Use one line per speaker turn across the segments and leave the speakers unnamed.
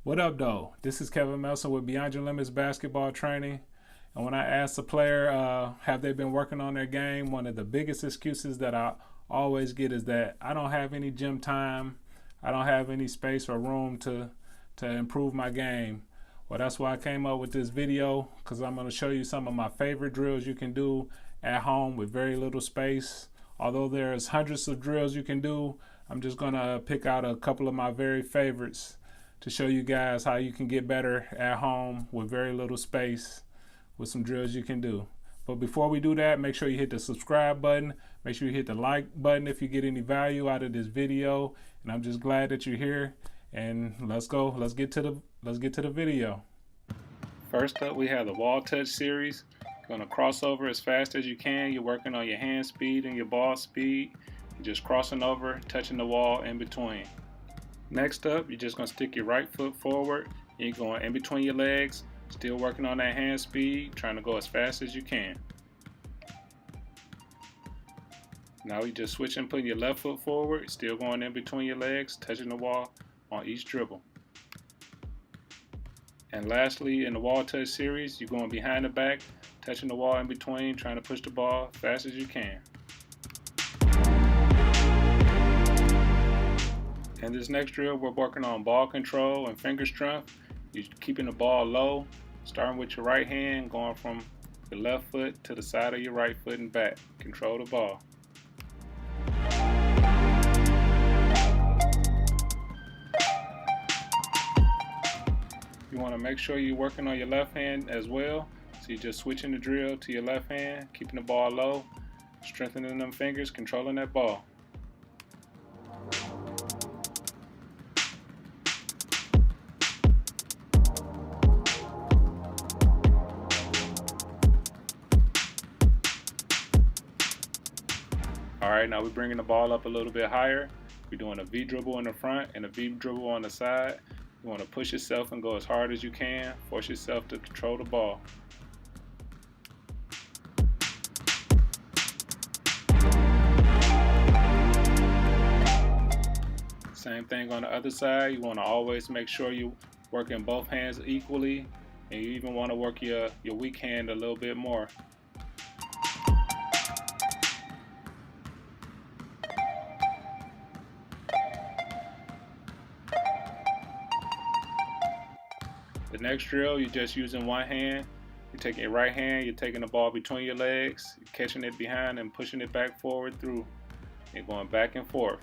What up, though? This is Kevin Melson with Beyond Your Limits Basketball Training. And when I ask a player, have they been working on their game, one of the biggest excuses that I always get is that I don't have any gym time. I don't have any space or room to improve my game. Well, that's why I came up with this video, because I'm going to show you some of my favorite drills you can do at home with very little space. Although there's hundreds of drills you can do, I'm just going to pick out a couple of my very favorites to show you guys how you can get better at home with very little space with some drills you can do. But before we do that, make sure you hit the subscribe button. Make sure you hit the like button if you get any value out of this video. And I'm just glad that you're here. And let's go. Let's get to the video. First up, we have the wall touch series. You're gonna cross over as fast as you can. You're working on your hand speed and your ball speed. You're just crossing over, touching the wall in between. Next up, you're just going to stick your right foot forward and you're going in between your legs, still working on that hand speed, trying to go as fast as you can. Now you're just switching, putting your left foot forward, still going in between your legs, touching the wall on each dribble. And lastly, in the wall touch series, you're going behind the back, touching the wall in between, trying to push the ball as fast as you can. In this next drill, we're working on ball control and finger strength. You're keeping the ball low, starting with your right hand, going from your left foot to the side of your right foot and back. Control the ball. You want to make sure you're working on your left hand as well. So you're just switching the drill to your left hand, keeping the ball low, strengthening them fingers, controlling that ball. Alright, now we're bringing the ball up a little bit higher. We're doing a V dribble in the front and a V dribble on the side. You want to push yourself and go as hard as you can. Force yourself to control the ball. Same thing on the other side. You want to always make sure you working both hands equally, and you even want to work your weak hand a little bit more. The next drill, you're just using one hand. You're taking your right hand, you're taking the ball between your legs, you're catching it behind and pushing it back forward through. You're going back and forth.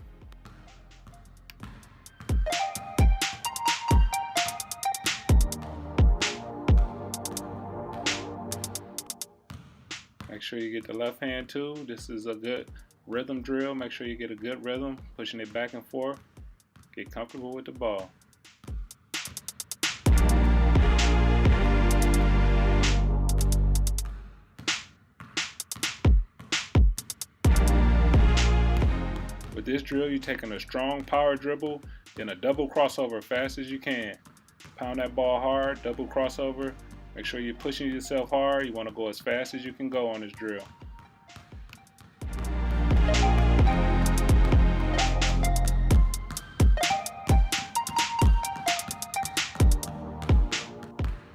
Make sure you get the left hand too. This is a good rhythm drill. Make sure you get a good rhythm, pushing it back and forth. Get comfortable with the ball. With this drill, you're taking a strong power dribble, then a double crossover as fast as you can. Pound that ball hard, double crossover. Make sure you're pushing yourself hard. You want to go as fast as you can go on this drill.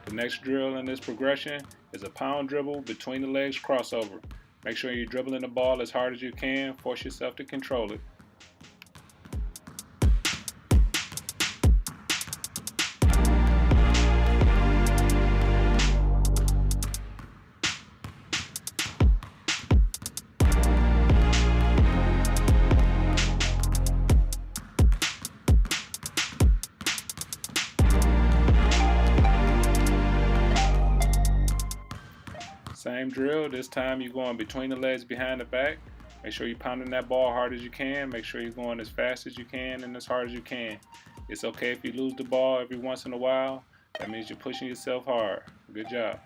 The next drill in this progression is a pound dribble between the legs crossover. Make sure you're dribbling the ball as hard as you can. Force yourself to control it. Same drill, this time you're going between the legs behind the back. Make sure you're pounding that ball hard as you can. Make sure you're going as fast as you can and as hard as you can. It's okay if you lose the ball every once in a while. That means you're pushing yourself hard. Good job.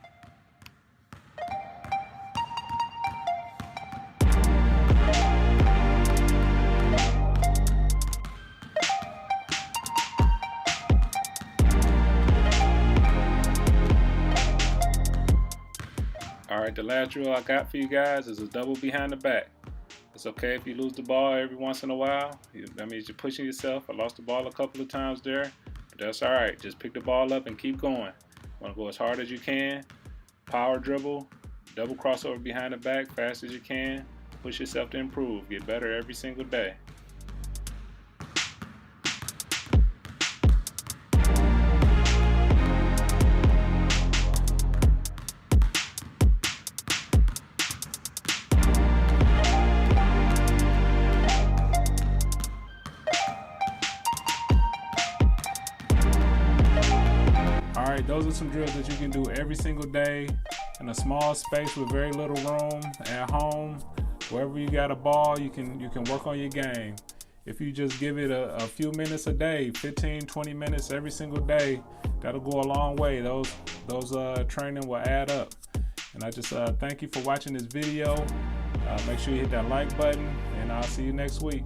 Alright, the last drill I got for you guys is a double behind the back. It's okay if you lose the ball every once in a while. That means you're pushing yourself. I lost the ball a couple of times there. But that's all right. Just pick the ball up and keep going. Want to go as hard as you can. Power dribble, double crossover behind the back, fast as you can. Push yourself to improve. Get better every single day. Alright, those are some drills that you can do every single day in a small space with very little room at home. Wherever you got a ball, you can work on your game. If you just give it a few minutes a day, 15, 20 minutes every single day, that'll go a long way. Those training will add up. And I just thank you for watching this video. Make sure you hit that like button, and I'll see you next week.